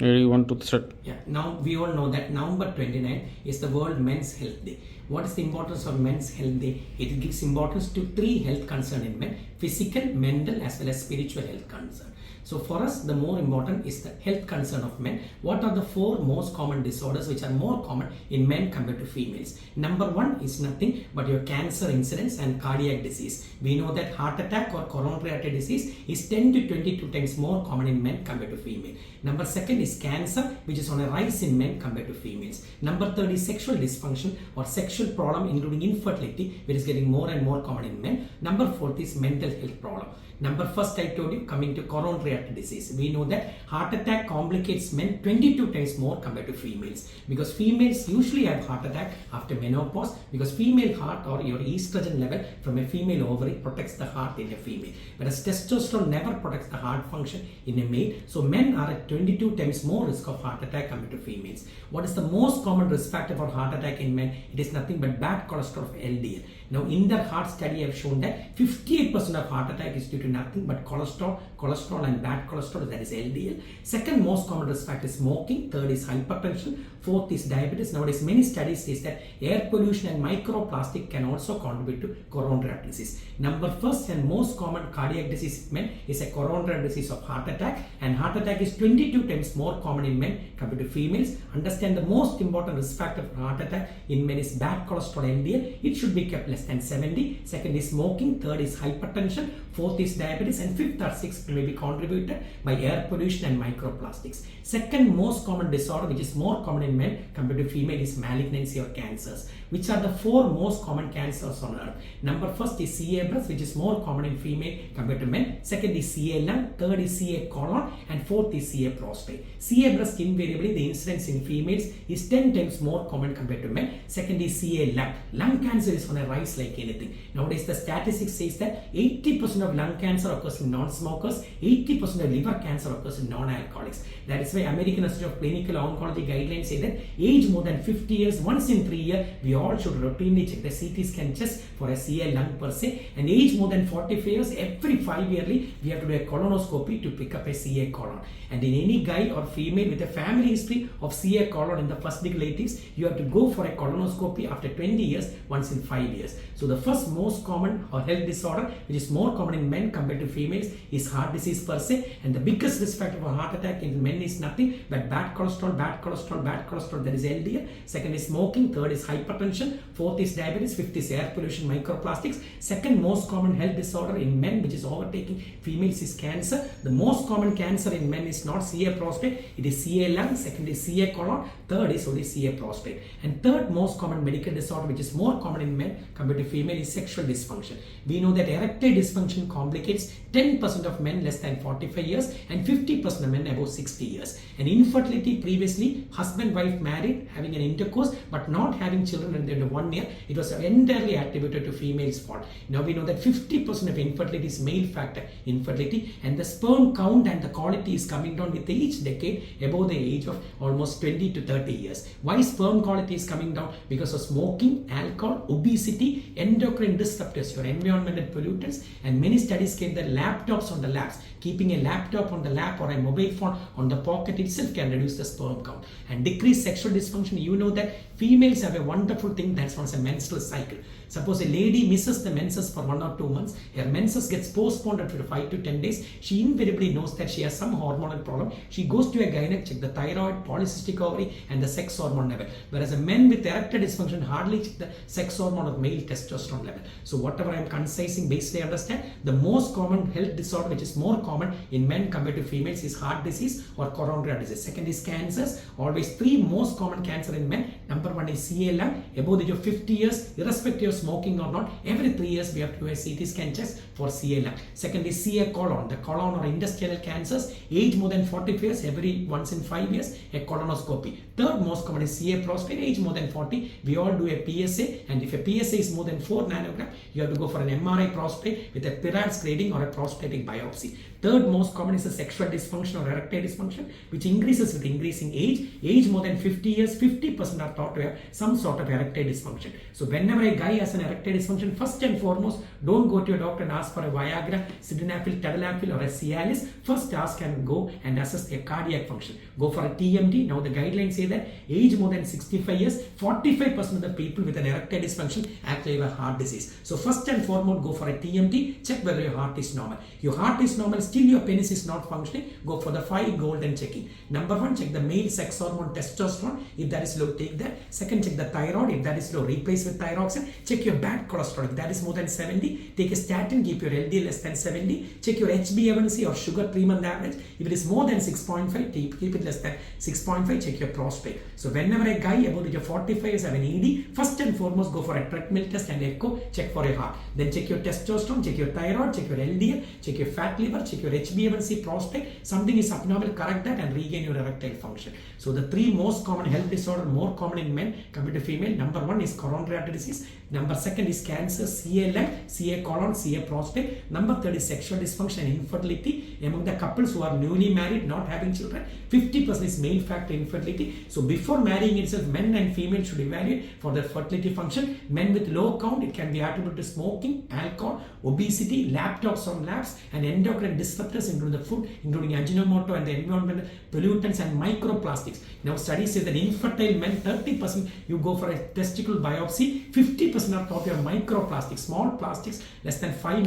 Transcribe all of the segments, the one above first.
You want to start? Yeah, now we all know that November 29 is the World Men's Health Day. What is the importance of Men's Health Day? It gives importance to three health concerns in men: physical, mental, as well as spiritual health concern. So for us, the more important is the health concern of men. What are the four most common disorders which are more common in men compared to females? Number one is nothing but your cancer incidence and cardiac disease. We know that heart attack or coronary artery disease is 10 to 22 times more common in men compared to female. Number second is cancer, which is on a rise in men compared to females. Number third is sexual dysfunction or sexual problem including infertility, which is getting more and more common in men. Number fourth is mental health problem. Number first, I told you, coming to coronary artery disease. We know that heart attack complicates men 22 times more compared to females, because females usually have heart attack after menopause, because female heart or your estrogen level from a female ovary protects the heart in a female, whereas testosterone never protects the heart function in a male. So men are at 22 times more risk of heart attack compared to females. What is the most common risk factor for heart attack in men? It is nothing but bad cholesterol of LDL. Now in their heart study, I have shown that 58% of heart attack is due to nothing but cholesterol and bad cholesterol, that is LDL. Second most common risk factor is smoking. Third is hypertension. Fourth is diabetes. Nowadays many studies say that air pollution and microplastic can also contribute to coronary artery disease. Number first and most common cardiac disease in men is a coronary disease of heart attack, and heart attack is 22 times more common in men compared to females. Understand the most important risk factor for heart attack in men is bad cholesterol LDL. It should be kept less than 70. Second is smoking. Third is hypertension. Fourth is diabetes, and fifth or sixth may be contributed by air pollution and microplastics. Second most common disorder, which is more common in men compared to female, is malignancy or cancers. Which are the four most common cancers on earth? Number first is CA breast, which is more common in female compared to men. Second is CA lung. Third is CA colon, and fourth is CA prostate. CA breast, invariably the incidence in females is 10 times more common compared to men. Second is CA lung. Lung cancer is on a rise like anything. Nowadays the statistics says that 80% of lung cancer occurs in non-smokers, 80% of liver cancer occurs in non-alcoholics. That is why American Institute of Clinical Oncology guidelines say that age more than 50 years, once in 3 years, we all should routinely check the CT scan just for a CA lung per se, and age more than 45 years, every 5 yearly we have to do a colonoscopy to pick up a CA colon. And in any guy or female with a family history of CA colon in the first degree relatives, you have to go for a colonoscopy after 20 years, once in 5 years. So the first most common or health disorder, which is more common in men compared to females, is heart disease per se, and the biggest risk factor for heart attack in men is nothing but bad cholesterol, that is LDL. Second is smoking. Third is hypertension. Fourth is diabetes. Fifth is air pollution, microplastics. Second most common health disorder in men, which is overtaking females, is cancer. The most common cancer in men is not CA prostate, it is CA lung. Second is CA colon. Third is only CA prostate. And third most common medical disorder, which is more common in men compared to female, is sexual dysfunction. We know that erectile dysfunction complicates 10% of men less than 45 years and 50% of men above 60 years. And infertility, previously husband wife married, having an intercourse but not having children at the end of 1 year, it was entirely attributed to female's fault. Now we know that 50% of infertility is male factor infertility, and the sperm count and the quality is coming down with each decade above the age of almost 20 to 30 years. Why sperm quality is coming down? Because of smoking, alcohol, obesity, endocrine disruptors, your environmental pollutants, and many studies came that laptops on the laps, keeping a laptop on the lap or a mobile phone on the pocket itself can reduce the sperm count and decrease sexual dysfunction. You know that females have a wonderful thing that's known as a menstrual cycle. Suppose a lady misses the menses for 1 or 2 months, her menses gets postponed after 5 to 10 days. She invariably knows that she has some hormonal problem. She goes to a gynec, check the thyroid, polycystic ovary, and the sex hormone level. Whereas a men with erectile dysfunction hardly check the sex hormone of male testosterone level. So whatever I am concising, basically understand the most common health disorder, which is more common in men compared to females, is heart disease or coronary disease. Second is cancers. Always three most common cancer in men. Number one is CA lung. Above the age of 50 years, irrespective of smoking or not, every 3 years we have to do a CT scan test for CA lung. Second is CA colon. The colon or intestinal cancers, age more than 40 years, every once in 5 years, a colonoscopy. Third most common is CA prostate, age more than 40. We all do a PSA, and if a PSA is more than 4 nanogram, you have to go for an MRI prostate with a Pirat's grading or a prostatic biopsy. Third most common is a sexual dysfunction or erectile dysfunction, which increases with increasing age. Age more than 50 years, 50% are thought to have some sort of erectile dysfunction. So whenever a guy has an erectile dysfunction, first and foremost, don't go to your doctor and ask for a Viagra, Sildenafil, Tadalafil or a Cialis. First ask and go and assess their cardiac function. Go for a TMT. Now the guidelines say that age more than 65 years, 45% of the people with an erectile dysfunction actually have a heart disease. So first and foremost, go for a TMT. Check whether your heart is normal. Your heart is normal, still your penis is not functioning. Go for the 5 golden checking. Number 1, check the male sex hormone testosterone. If that is low, take that. Second, check the thyroid. If that is low, replace with thyroxine. Check your bad cholesterol. If that is more than 70, take a statin. Keep your LDL less than 70. Check your HbA1c or sugar 3-month average. If it is more than 6.5, keep it less than 6.5. Check your prostate. So whenever a guy above the age of 45 years have an ED, first and foremost go for a treadmill test and echo. Check for your heart. Then check your testosterone, check your thyroid, check your LDL, check your fat liver, check your HbA1c, prostate. Something is abnormal, correct that and regain your erectile function. So the 3 most common health disorder, more common in men compared to female. Number 1 is coronary artery disease. Number 2 is cancer, CA lung, CA colon, CA prostate. Number 3 is sexual dysfunction and infertility. Among the couples who are newly married, not having children, 50% is male factor infertility. So before marrying itself, men and female should evaluate for their fertility function. Men with low count, it can be attributed to smoking, alcohol, obesity, laptops on laps, and endocrine disruptors including the food, including Ajinomoto and the environmental pollutants and microplastics. Now studies say that infertile men, 30% you go for a testicle biopsy, 50% are thought to have microplastics, small plastics less than 5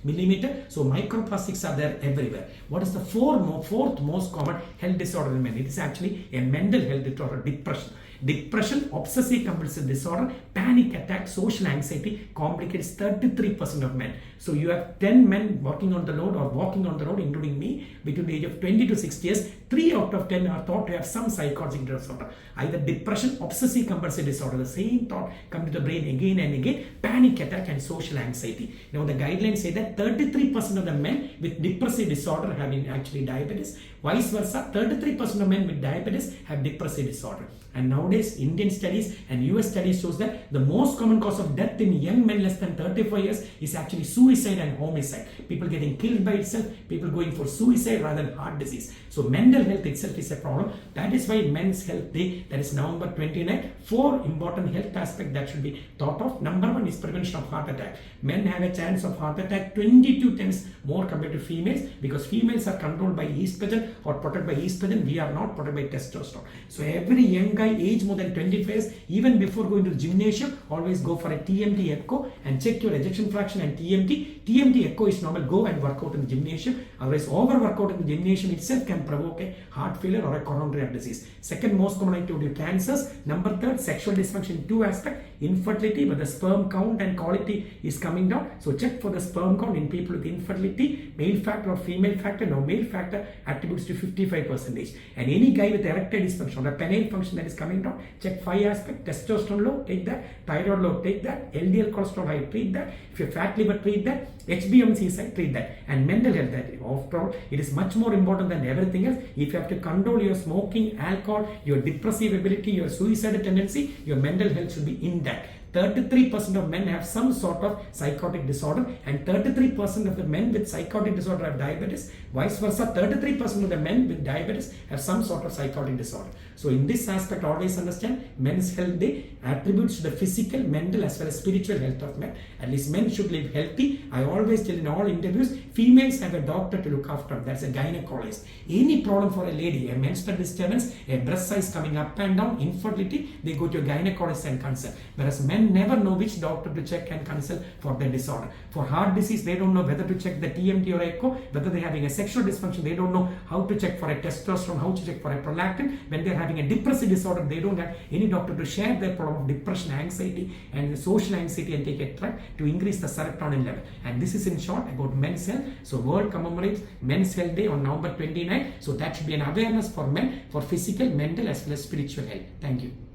millimeter. So microplastics are there everywhere. What is the fourth most common health disorder in men? It is actually a mental health disorder, depression. Depression, obsessive compulsive disorder, panic attack, social anxiety complicates 33% of men. So you have 10 men working on the road or walking on the road, including me, between the age of 20 to 60 years, 3 out of 10 are thought to have some psychotic disorder. Either depression, obsessive compulsive disorder, the same thought come to the brain again and again, panic attack and social anxiety. Now the guidelines say that 33% of the men with depressive disorder having actually diabetes. Vice versa, 33% of men with diabetes have depressive disorder. And nowadays, Indian studies and US studies shows that the most common cause of death in young men less than 35 years is actually suicide and homicide. People getting killed by itself, people going for suicide rather than heart disease. So mental health itself is a problem. That is why Men's Health Day, that is November 29, 4 important health aspects that should be thought of. Number 1 is prevention of heart attack. Men have a chance of heart attack 22 times more compared to females, because females are controlled by estrogen or protected by estrogen. We are not protected by testosterone. So every young guy age more than 25 years, even before going to the gymnasium, always go for a TMT echo and check your ejection fraction and TMT. TMT echo is normal. Go and work out in the gymnasium. Otherwise, over workout in the gymnasium itself can provoke a heart failure or a coronary artery disease. Second most common, I told you, cancers. Number 3, sexual dysfunction. 2 aspects: infertility, but the sperm count and quality is coming down. So check for the sperm count in people with infertility, male factor or female factor. Now male factor attributes to 55%. And any guy with erectile dysfunction or a penile function that is coming down, check 5 aspects: testosterone low, take that; thyroid low, take that; LDL cholesterol high, treat that; if your fat liver, treat that; HbA1c is high, treat that. And mental health, that after all, it is much more important than everything else. If you have to control your smoking, alcohol, your depressive ability, your suicidal tendency, your mental health should be intact. 33% of men have some sort of psychotic disorder, and 33% of the men with psychotic disorder have diabetes. Vice versa, 33% of the men with diabetes have some sort of psychotic disorder. So in this aspect, always understand Men's Health Day attributes to the physical, mental as well as spiritual health of men. At least men should live healthy. I always tell in all interviews, females have a doctor to look after them. That's a gynecologist. Any problem for a lady, a menstrual disturbance, a breast size coming up and down, infertility, they go to a gynecologist and consult. Whereas men never know which doctor to check and consult for their disorder. For heart disease, they don't know whether to check the TMT or echo, whether they're having a sexual dysfunction, they don't know how to check for a testosterone, how to check for a prolactin. When they're having a depressive disorder, they don't have any doctor to share their problem of depression, anxiety and social anxiety and take a drug to increase the serotonin level. And this is in short about men's health. So world commemorates Men's Health Day on November 29. So that should be an awareness for men for physical, mental as well as spiritual health. Thank you.